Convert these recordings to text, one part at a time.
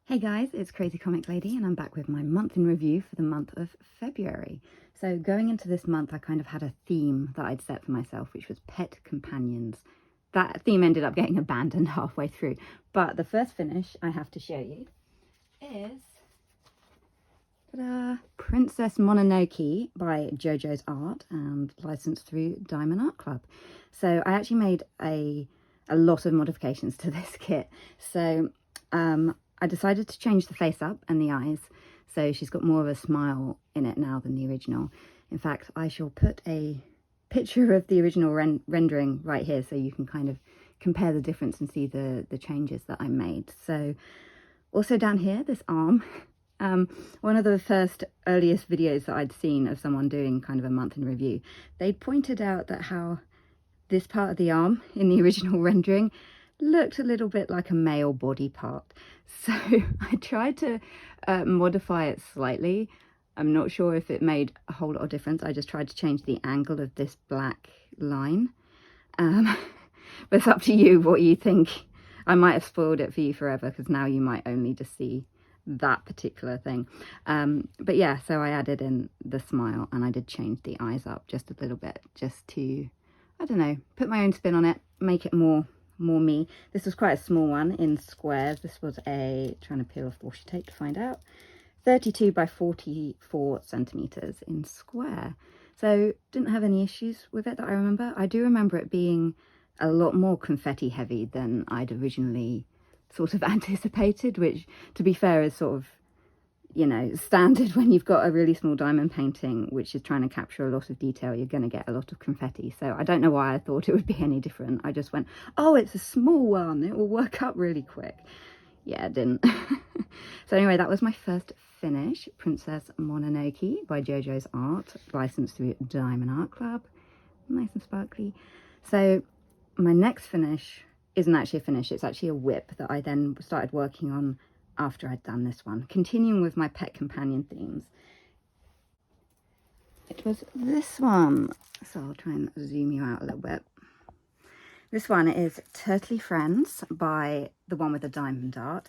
Hey guys, it's Crazy Comic Lady and I'm back with my month in review for the month of February. So going into this month, I kind of had a theme that I'd set for myself, which was pet companions. That theme ended up getting abandoned halfway through, but the first finish I have to show you is Princess Mononoke by JoJo's Art and licensed through Diamond Art Club. So I actually made a lot of modifications to this kit. So I decided to change the face up and the eyes, so she's got more of a smile in it now than the original. In fact, I shall put a picture of the original rendering right here so you can kind of compare the difference and see the changes that I made. So also down here, this arm, one of the first earliest videos that I'd seen of someone doing kind of a month in review, they pointed out that how this part of the arm in the original rendering looked a little bit like a male body part. So I tried to modify it slightly. I'm not sure if it made a whole lot of difference. I just tried to change the angle of this black line. But it's up to you what you think. I might have spoiled it for you forever because now you might only just see that particular thing. But yeah, so I added in the smile and I did change the eyes up just a little bit just to, I don't know, put my own spin on it, make it more me. This was quite a small one in squares. This was trying to peel off the washi tape to find out, 32 by 44 centimeters in square. So didn't have any issues with it that I remember. I do remember it being a lot more confetti heavy than I'd originally sort of anticipated, which to be fair is sort of, you know, standard when you've got a really small diamond painting which is trying to capture a lot of detail. You're going to get a lot of confetti. So I don't know why I thought it would be any different. I just went, oh, it's a small one, it will work up really quick. Yeah, it didn't. So anyway, that was my first finish, Princess Mononoke by JoJo's Art, licensed through Diamond Art Club. Nice and sparkly. So my next finish isn't actually a finish, it's actually a whip that I then started working on after I'd done this one, continuing with my pet companion themes. It was this one, so I'll try and zoom you out a little bit. This one is Turtley Friends by the one with the diamond dart.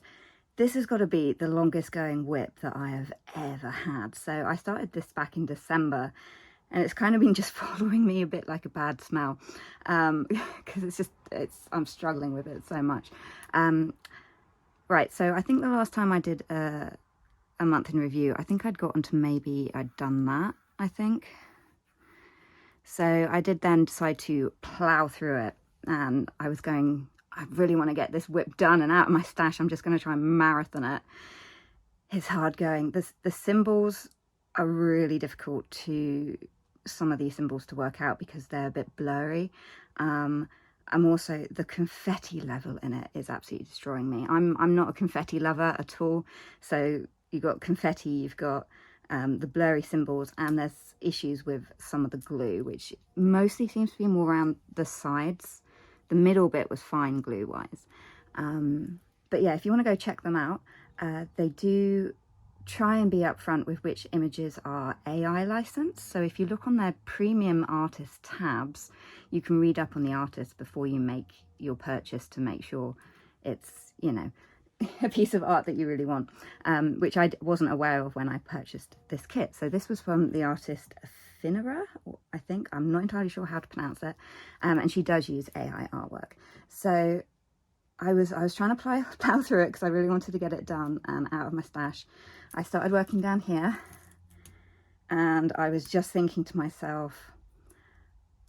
This has got to be the longest going whip that I have ever had. So I started this back in December and it's kind of been just following me a bit like a bad smell, because I'm struggling with it so much. Right, so I think the last time I did a month in review, I think I'd gotten to maybe I'd done that, I think. So I did then decide to plow through it and I was going, I really want to get this whip done and out of my stash. I'm just going to try and marathon it. It's hard going. The symbols are really difficult some of these symbols to work out because they're a bit blurry. I'm also, the confetti level in it is absolutely destroying me. I'm not a confetti lover at all. So you've got confetti, you've got the blurry symbols, and there's issues with some of the glue, which mostly seems to be more around the sides. The middle bit was fine glue-wise. But yeah, if you want to go check them out, they do try and be upfront with which images are AI licensed. So if you look on their premium artist tabs, you can read up on the artist before you make your purchase to make sure it's, you know, a piece of art that you really want, which I wasn't aware of when I purchased this kit. So this was from the artist Finera, I think. I'm not entirely sure how to pronounce it. And she does use AI artwork. So I was trying to plow through it because I really wanted to get it done and out of my stash. I started working down here and I was just thinking to myself,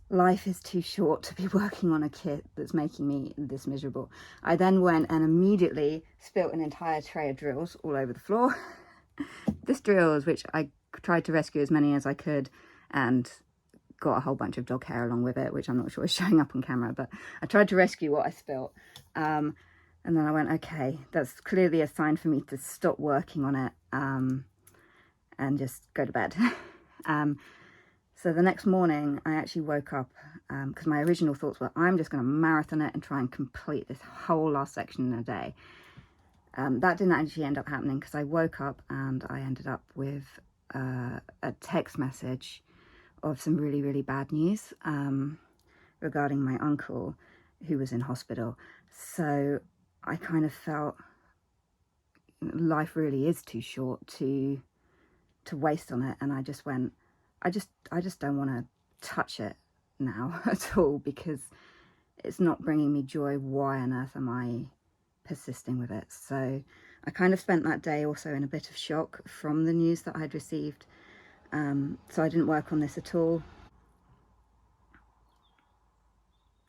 life is too short to be working on a kit that's making me this miserable. I then went and immediately spilt an entire tray of drills all over the floor. This drills, which I tried to rescue as many as I could and got a whole bunch of dog hair along with it, which I'm not sure is showing up on camera, but I tried to rescue what I spilt. And then I went, okay, that's clearly a sign for me to stop working on it and just go to bed. So the next morning I actually woke up because my original thoughts were, I'm just going to marathon it and try and complete this whole last section in a day. That didn't actually end up happening because I woke up and I ended up with a text message of some really, really bad news regarding my uncle who was in hospital. So I kind of felt, life really is too short to waste on it. And I just went, I just don't want to touch it now at all, because it's not bringing me joy. Why on earth am I persisting with it? So I kind of spent that day also in a bit of shock from the news that I'd received. So I didn't work on this at all.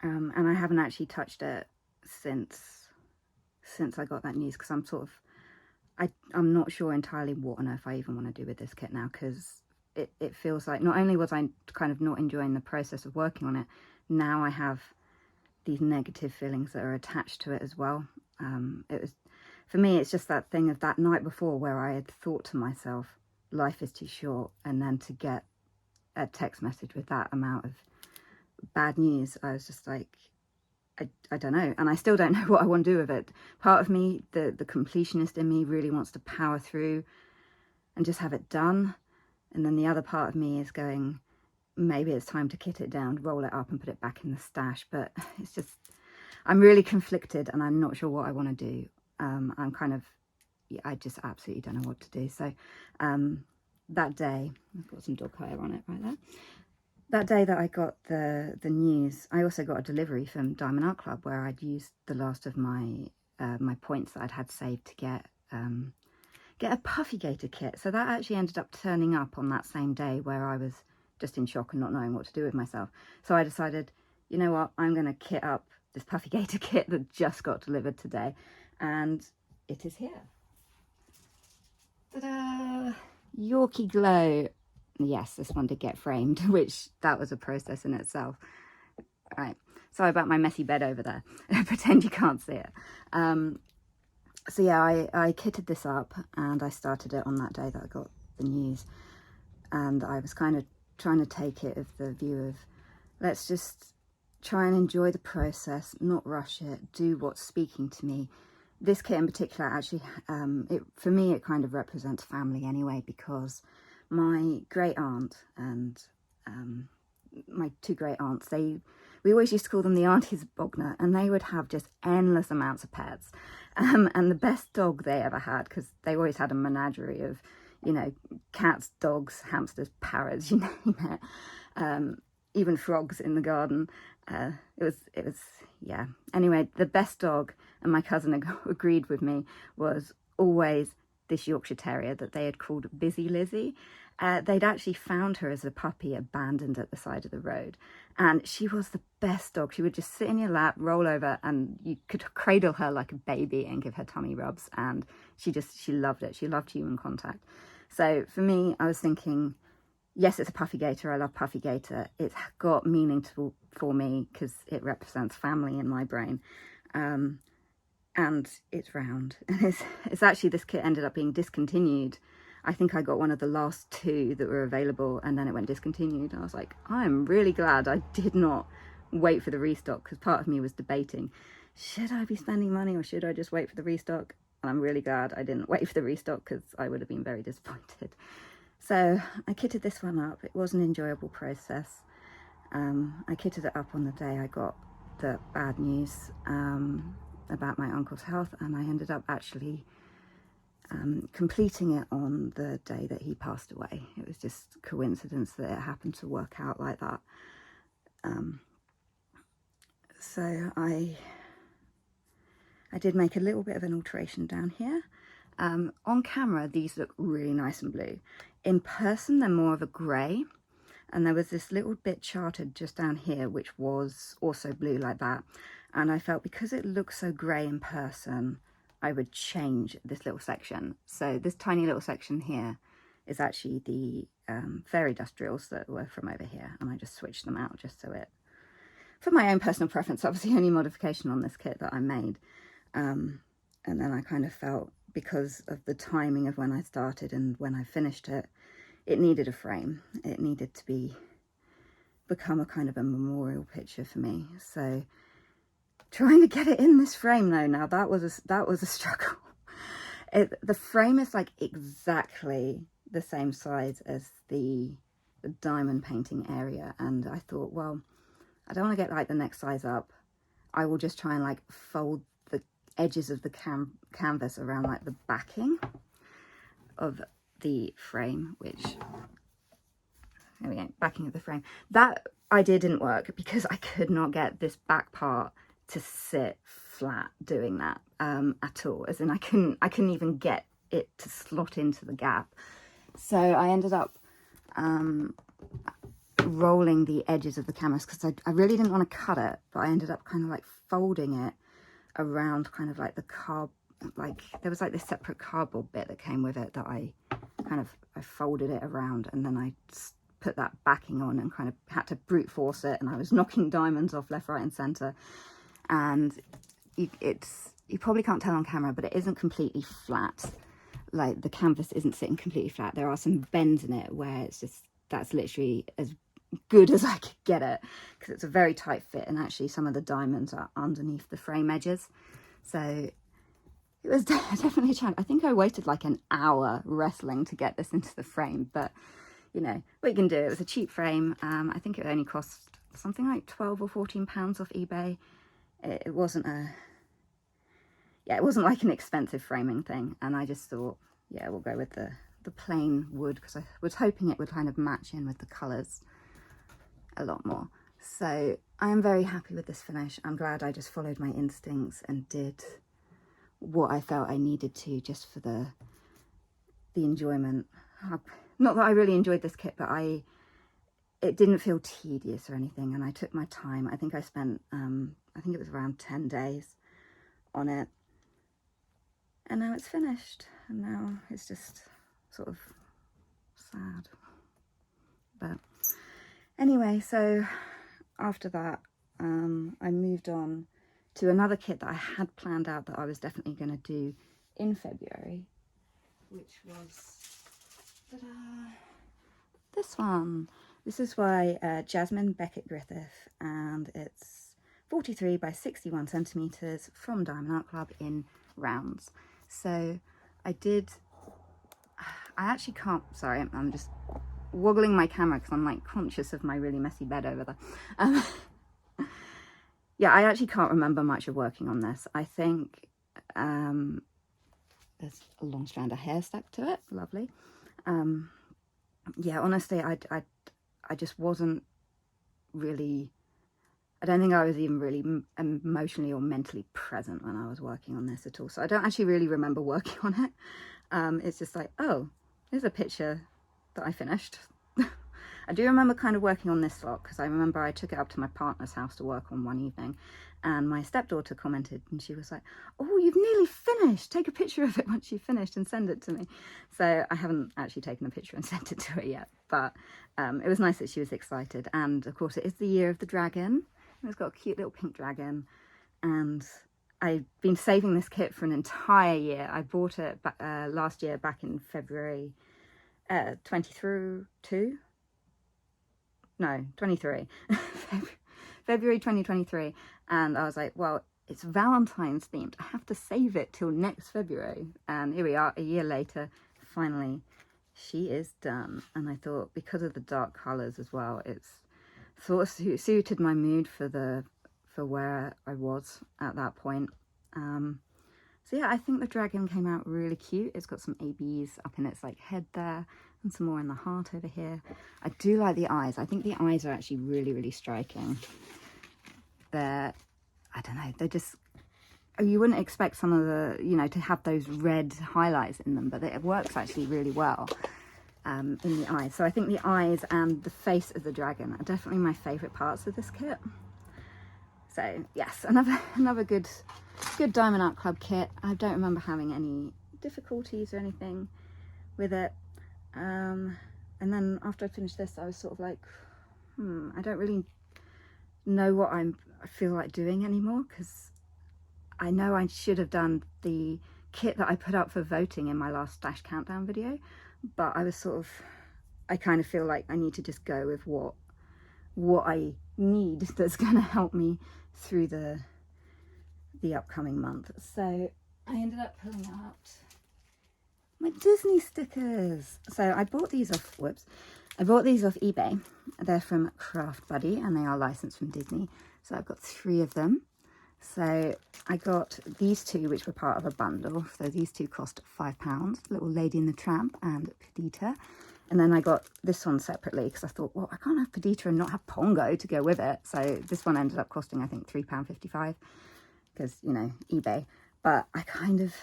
And I haven't actually touched it since I got that news, because I'm sort of, I'm not sure entirely what on earth I even want to do with this kit now, because it feels like not only was I kind of not enjoying the process of working on it, now I have these negative feelings that are attached to it as well. It was, for me, it's just that thing of that night before where I had thought to myself, life is too short, and then to get a text message with that amount of bad news, I was just like, I don't know, and I still don't know what I want to do with it. Part of me, the completionist in me, really wants to power through and just have it done, and then the other part of me is going, maybe it's time to kit it down, roll it up and put it back in the stash. But it's just, I'm really conflicted and I'm not sure what I want to do. I'm kind of, I just absolutely don't know what to do. So that day, I've got some dog hair on it right there. That day that I got the news, I also got a delivery from Diamond Art Club where I'd used the last of my my points that I'd had saved to get a Puffy Gator kit. So that actually ended up turning up on that same day, where I was just in shock and not knowing what to do with myself. So I decided, you know what, I'm going to kit up this Puffy Gator kit that just got delivered today, and it is here. Ta-da! Yorkie Glow. Yes, this one did get framed, which that was a process in itself. Right, sorry about my messy bed over there. Pretend you can't see it. So yeah, I kitted this up and I started it on that day that I got the news, and I was kind of trying to take it of the view of, let's just try and enjoy the process, not rush it, do what's speaking to me. This kit in particular, actually, for me, it kind of represents family anyway, because my great aunt and my two great aunts, we always used to call them the aunties of Bognor, and they would have just endless amounts of pets. And the best dog they ever had, because they always had a menagerie of, you know, cats, dogs, hamsters, parrots, you name it, even frogs in the garden. It was, yeah. Anyway, the best dog, and my cousin agreed with me, was always this Yorkshire Terrier that they had called Busy Lizzie. They'd actually found her as a puppy abandoned at the side of the road, and she was the best dog. She would just sit in your lap, roll over, and you could cradle her like a baby and give her tummy rubs, and she loved it. She loved human contact. So for me, I was thinking, yes, it's a Puffy Gator. I love Puffy Gator. It's got meaning for me because it represents family in my brain. And it's round. And it's actually, this kit ended up being discontinued. I think I got one of the last two that were available, and then it went discontinued. I was like, I'm really glad I did not wait for the restock, because part of me was debating, should I be spending money or should I just wait for the restock? And I'm really glad I didn't wait for the restock, because I would have been very disappointed. So I kitted this one up. It was an enjoyable process. I kitted it up on the day I got the bad news about my uncle's health, and I ended up actually completing it on the day that he passed away. It was just coincidence that it happened to work out like that. So I did make a little bit of an alteration down here. On camera, these look really nice and blue. In person, they're more of a grey. And there was this little bit charted just down here, which was also blue like that. And I felt, because it looks so grey in person, I would change this little section. So this tiny little section here is actually the fairy dust drills that were from over here. And I just switched them out just so it, for my own personal preference, that was the only modification on this kit that I made. And then I kind of felt, because of the timing of when I started and when I finished it, it needed a frame. It needed to become a kind of a memorial picture for me. So trying to get it in this frame though, now that was a struggle. The frame is like exactly the same size as the diamond painting area, and I thought, well, I don't want to get like the next size up. I will just try and like fold the edges of the canvas around like the backing of the frame, which, there we go, backing of the frame. That idea didn't work because I could not get this back part to sit flat doing that at all, as in I couldn't even get it to slot into the gap. So I ended up rolling the edges of the canvas because I really didn't want to cut it, but I ended up kind of like folding it around kind of like the there was like this separate cardboard bit that came with it that I folded it around, and then I put that backing on and kind of had to brute force it, and I was knocking diamonds off left, right and center. And you probably can't tell on camera, but it isn't completely flat. Like the canvas isn't sitting completely flat. There are some bends in it where it's just, that's literally as good as I could get it, because it's a very tight fit, and actually some of the diamonds are underneath the frame edges. So it was definitely a challenge. I think I waited like an hour wrestling to get this into the frame, but you know what you can do. It was a cheap frame. I think it only cost something like 12 or 14 pounds off eBay. It wasn't it wasn't like an expensive framing thing, and I just thought, yeah, we'll go with the plain wood, because I was hoping it would kind of match in with the colours a lot more. So I am very happy with this finish. I'm glad I just followed my instincts and did what I felt I needed to, just for the enjoyment. Not that I really enjoyed this kit, but it didn't feel tedious or anything, and I took my time. I think I spent I think it was around 10 days on it, and now it's finished, and now it's just sort of sad. But anyway, so after that I moved on to another kit that I had planned out that I was definitely going to do in February, which was this one. This is by Jasmine Becket-Griffith, and it's 43 by 61 centimeters from Diamond Art Club in rounds. So I actually can't, sorry, I'm just wobbling my camera because I'm like conscious of my really messy bed over there. Yeah, I actually can't remember much of working on this. I think there's a long strand of hair stuck to it. Lovely. Yeah, honestly, I just wasn't really, I don't think I was even really emotionally or mentally present when I was working on this at all. So I don't actually really remember working on it. It's just like, oh, here's a picture that I finished. I do remember kind of working on this lot, because I remember I took it up to my partner's house to work on one evening, and my stepdaughter commented, and she was like, oh, you've nearly finished, take a picture of it once you've finished and send it to me. So I haven't actually taken a picture and sent it to her yet, but it was nice that she was excited. And of course it is the year of the dragon, and it's got a cute little pink dragon, and I've been saving this kit for an entire year. I bought it last year, back in February 23 February 2023, and I was like, well, it's Valentine's themed, I have to save it till next February. And here we are, a year later, finally she is done. And I thought, because of the dark colors as well, it's sort of suited my mood for where I was at that point. So yeah, I think the dragon came out really cute. It's got some ABs up in its like head there, and some more in the heart over here. I do like the eyes. I think the eyes are actually really, really striking. They're, I don't know, they're just, you wouldn't expect some of the, you know, to have those red highlights in them, but it works actually really well in the eyes. So I think the eyes and the face of the dragon are definitely my favourite parts of this kit. So yes, another good Diamond Art Club kit. I don't remember having any difficulties or anything with it. And then after I finished this, I was sort of like, I don't really know what I feel like doing anymore, because I know I should have done the kit that I put up for voting in my last Stash Countdown video, but I was sort of, I kind of feel like I need to just go with what I need that's going to help me through the upcoming month. So I ended up pulling out my Disney stickers. So I bought these off, I bought these off eBay. They're from Craft Buddy, and they are licensed from Disney. So I've got 3 of them. So I got these two, which were part of a bundle. So these two cost £5, Little Lady and the Tramp and Perdita. And then I got this one separately because I thought, well, I can't have Perdita and not have Pongo to go with it. So this one ended up costing, I think, £3.55 because, you know, eBay. But I kind of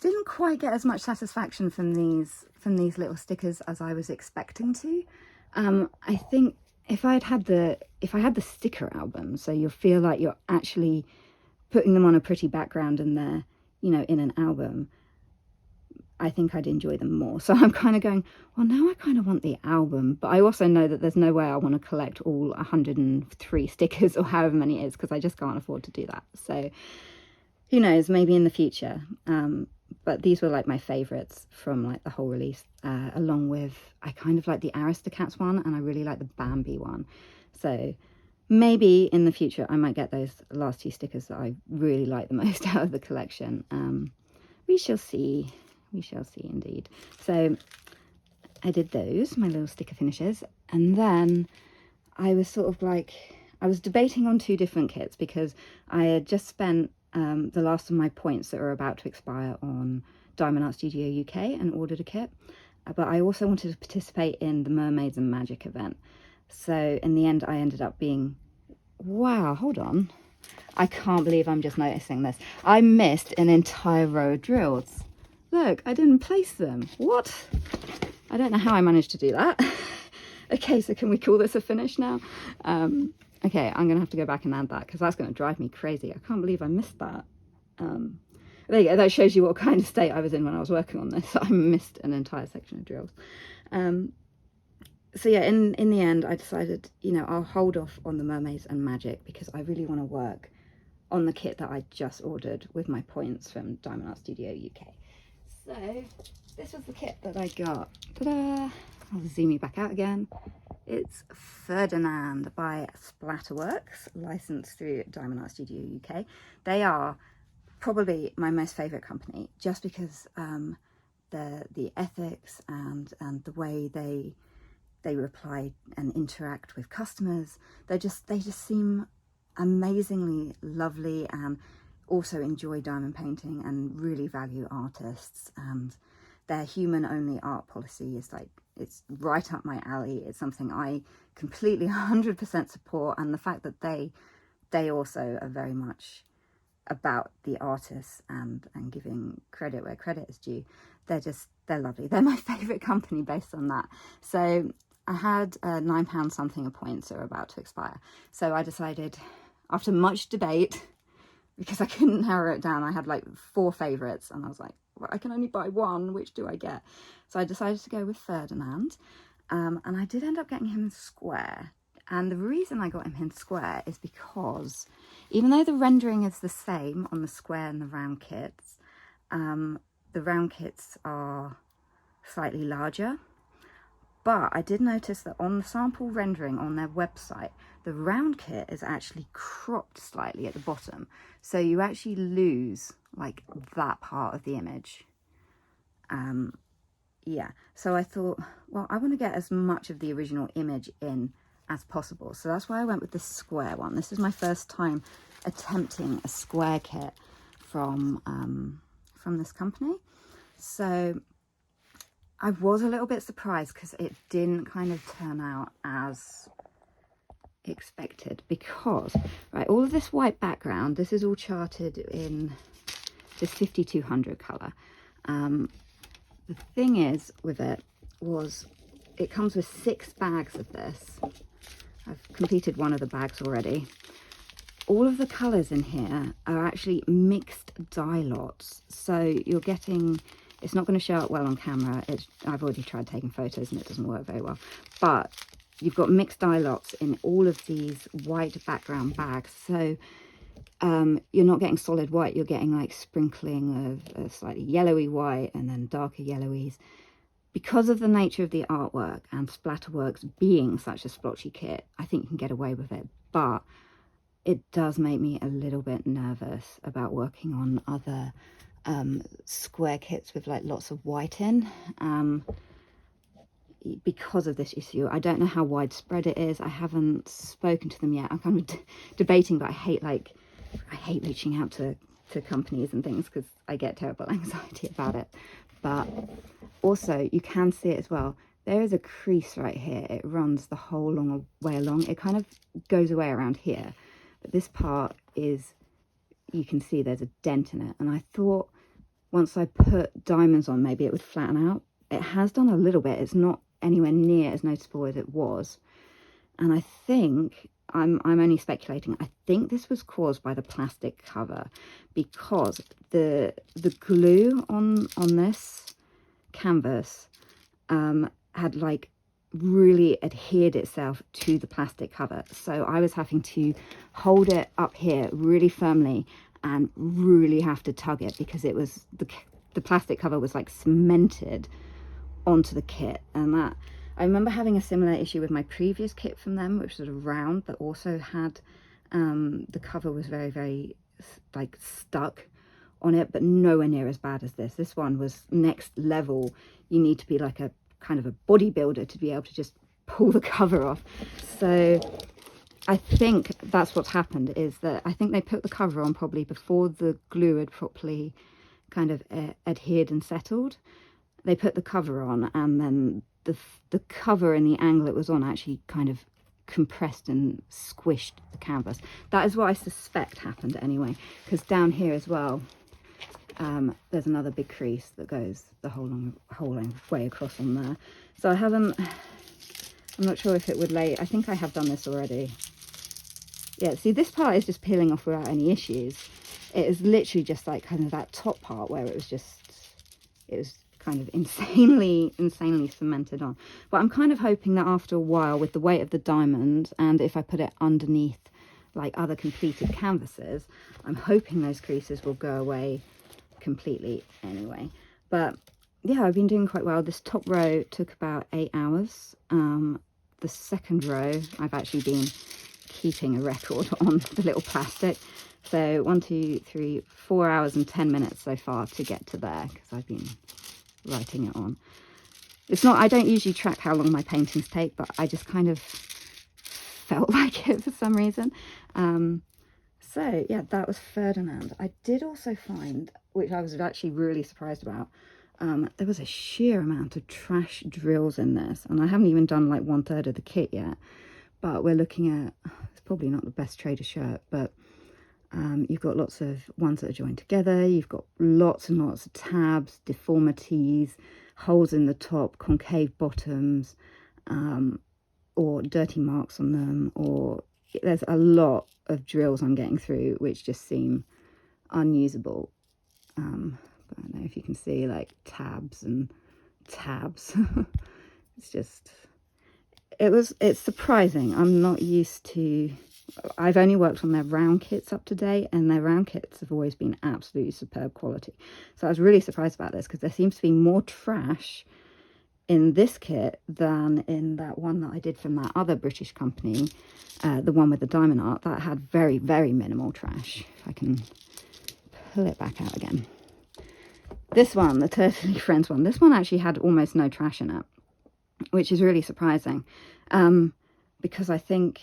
didn't quite get as much satisfaction from these little stickers as I was expecting to. I think if I had the sticker album, so you'll feel like you're actually putting them on a pretty background and they're, you know, in an album, I think I'd enjoy them more. So I'm kind of going, well, now I kind of want the album, but I also know that there's no way I want to collect all 103 stickers or however many it is, because I just can't afford to do that. So who knows, maybe in the future. But these were like my favorites from like the whole release, along with, I kind of like the Aristocats one and I really like the Bambi one. So maybe in the future I might get those last two stickers that I really like the most out of the collection. We shall see. We shall see indeed. So I did those, my little sticker finishes, and then I was sort of like, I was debating on two different kits because I had just spent the last of my points that were about to expire on Diamond Art Studio UK and ordered a kit, but I also wanted to participate in the Mermaids and Magic event. So in the end I ended up being, wow, hold on, I can't believe I'm just noticing this. I missed an entire row of drills. Look, I didn't place them. What? I don't know how I managed to do that. Okay, so can we call this a finish now? Okay, I'm going to have to go back and add that because that's going to drive me crazy. I can't believe I missed that. There you go. That shows you what kind of state I was in when I was working on this. I missed an entire section of drills. So yeah, in the end, I decided, you know, I'll hold off on the Mermaids and Magic because I really want to work on the kit that I just ordered with my points from Diamond Art Studio UK. So this was the kit that I got. Ta-da! I'll zoom you back out again. It's Ferdinand by Splatterworks, licensed through Diamond Art Studio UK. They are probably my most favourite company, just because the ethics and the way they reply and interact with customers, they just seem amazingly lovely, and also enjoy diamond painting and really value artists, and their human only art policy is like, it's right up my alley. It's something I completely 100% support, and the fact that they also are very much about the artists and giving credit where credit is due. They're lovely. They're my favorite company based on that. So I had £9 something of points that are about to expire, so I decided, after much debate, because I couldn't narrow it down, I had like 4 favourites and I was like, well, I can only buy one, which do I get? So I decided to go with Ferdinand, and I did end up getting him in square. And the reason I got him in square is because even though the rendering is the same on the square and the round kits, the round kits are slightly larger. But I did notice that on the sample rendering on their website, the round kit is actually cropped slightly at the bottom. So you actually lose like that part of the image. Yeah, so I thought, well, I want to get as much of the original image in as possible. So that's why I went with the square one. This is my first time attempting a square kit from this company. So I was a little bit surprised because it didn't kind of turn out as expected, because, right, all of this white background, this is all charted in this 5200 colour. The thing is with it was it comes with 6 bags of this. I've completed one of the bags already. All of the colours in here are actually mixed dye lots, so you're getting, it's not going to show up well on camera. I've already tried taking photos and it doesn't work very well, but you've got mixed dye lots in all of these white background bags. So you're not getting solid white, you're getting like sprinkling of a slightly yellowy white and then darker yellowies. Because of the nature of the artwork and Splatterworks being such a splotchy kit, I think you can get away with it, but it does make me a little bit nervous about working on other square kits with like lots of white in. because of this issue. I don't know how widespread it is. I haven't spoken to them yet. I'm kind of debating, but I hate reaching out to companies and things because I get terrible anxiety about it. But also you can see it as well. There is a crease right here. It runs the whole long way along. It kind of goes away around here, but this part is, you can see there's a dent in it. And I thought once I put diamonds on, maybe it would flatten out. It has done a little bit. It's not anywhere near as noticeable as it was. And I think, I'm only speculating, I think this was caused by the plastic cover, because the glue on this canvas had like really adhered itself to the plastic cover. So I was having to hold it up here really firmly and really have to tug it, because it was the plastic cover was like cemented onto the kit. And that, I remember having a similar issue with my previous kit from them, which was sort of round, but also had the cover was very, very like stuck on it, but nowhere near as bad as this. This one was next level. You need to be like a kind of a bodybuilder to be able to just pull the cover off. So I think that's what's happened, is that I think they put the cover on probably before the glue had properly kind of adhered and settled. They put the cover on, and then the cover and the angle it was on actually kind of compressed and squished the canvas. That is what I suspect happened anyway, because down here as well, there's another big crease that goes the whole long way across on there. So I'm not sure if it would lay. I think I have done this already. Yeah, see, this part is just peeling off without any issues. It is literally just like kind of that top part where it was kind of insanely cemented on. But I'm kind of hoping that after a while, with the weight of the diamond, and if I put it underneath like other completed canvases, I'm hoping those creases will go away completely anyway. But yeah, I've been doing quite well. This top row took about 8 hours. The second row, I've actually been keeping a record on the little plastic. So 1, 2, 3, 4 hours and 10 minutes so far to get to there, because I've been writing it on. It's not, I don't usually track how long my paintings take, but I just kind of felt like it for some reason. So yeah, that was Ferdinand. I did also find, which I was actually really surprised about, there was a sheer amount of trash drills in this, and I haven't even done like 1/3 of the kit yet. But we're looking at, it's probably not the best trader shirt, but you've got lots of ones that are joined together. You've got lots and lots of tabs, deformities, holes in the top, concave bottoms, or dirty marks on them, or there's a lot of drills I'm getting through which just seem unusable. But I don't know if you can see like tabs and tabs. It's just, it's surprising. I'm not used to, I've only worked on their round kits up to date, and their round kits have always been absolutely superb quality. So I was really surprised about this, because there seems to be more trash in this kit than in that one that I did from that other British company, the one with the diamond art, that had very, very minimal trash. If I can pull it back out again. This one, the Turtley Friends one, this one actually had almost no trash in it, which is really surprising, because I think,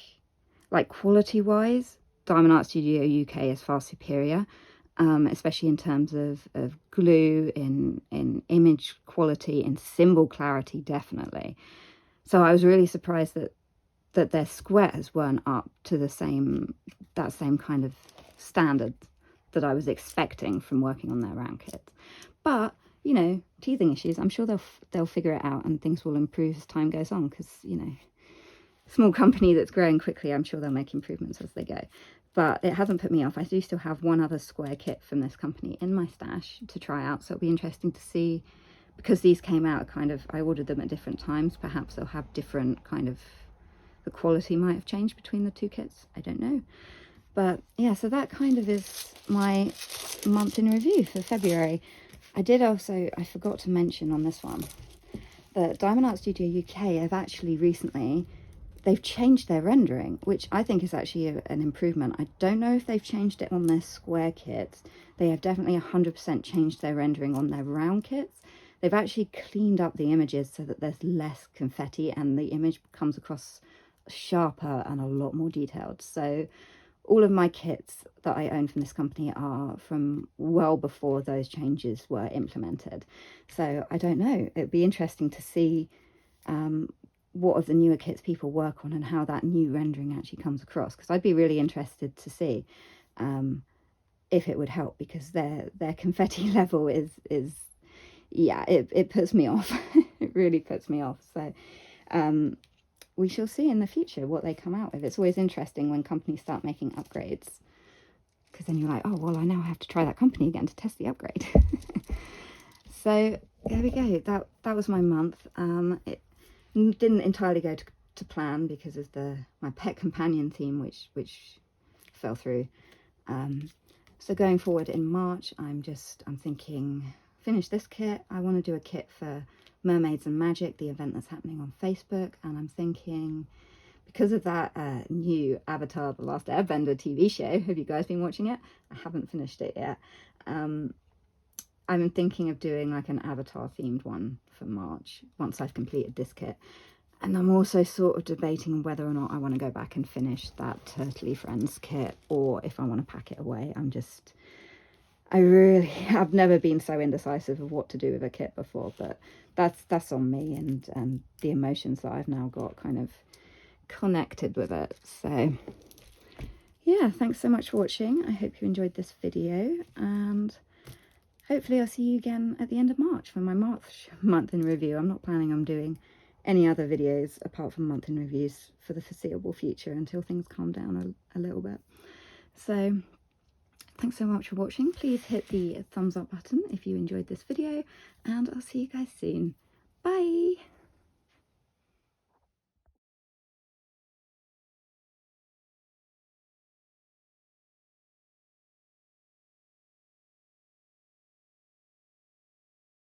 like, quality wise, Diamond Art Studio UK is far superior, especially in terms of glue, in image quality, in symbol clarity, definitely. So I was really surprised that their squares weren't up to that same kind of standard that I was expecting from working on their round kits. But, you know, teething issues, I'm sure they'll figure it out, and things will improve as time goes on, because, you know, small company that's growing quickly, I'm sure they'll make improvements as they go. But it hasn't put me off. I do still have one other square kit from this company in my stash to try out, so it'll be interesting to see, because these came out kind of, I ordered them at different times, perhaps they'll have different kind of, the quality might have changed between the two kits, I don't know. But yeah, so that kind of is my month in review for February. I forgot to mention on this one that Diamond Art Studio UK have actually recently, they've changed their rendering, which I think is actually an improvement. I don't know if they've changed it on their square kits. They have definitely 100% changed their rendering on their round kits. they've actually cleaned up the images so that there's less confetti and the image comes across sharper and a lot more detailed. So all of my kits that I own from this company are from well before those changes were implemented. So I don't know, it'd be interesting to see what of the newer kits people work on and how that new rendering actually comes across, because I'd be really interested to see if it would help, because their confetti level is yeah, it puts me off. It really puts me off. So we shall see in the future what they come out with. It's always interesting when companies start making upgrades, because then you're like, oh well, I now have to try that company again to test the upgrade. So there we go, that was my month. It didn't entirely go to plan because of my pet companion theme, which fell through. So going forward in March, I'm thinking, finish this kit. I want to do a kit for Mermaids and Magic, the event that's happening on Facebook, and I'm thinking, because of that new Avatar The Last Airbender TV show, have you guys been watching it? I haven't finished it yet. I'm thinking of doing like an Avatar themed one for March once I've completed this kit. And I'm also sort of debating whether or not I want to go back and finish that Turtley Friends kit, or if I want to pack it away. I've never been so indecisive of what to do with a kit before, but that's on me and the emotions that I've now got kind of connected with it. So yeah, thanks so much for watching. I hope you enjoyed this video, and hopefully I'll see you again at the end of March for my month in review. I'm not planning on doing any other videos apart from month in reviews for the foreseeable future until things calm down a little bit. So thanks so much for watching. Please hit the thumbs up button if you enjoyed this video, and I'll see you guys soon. Bye!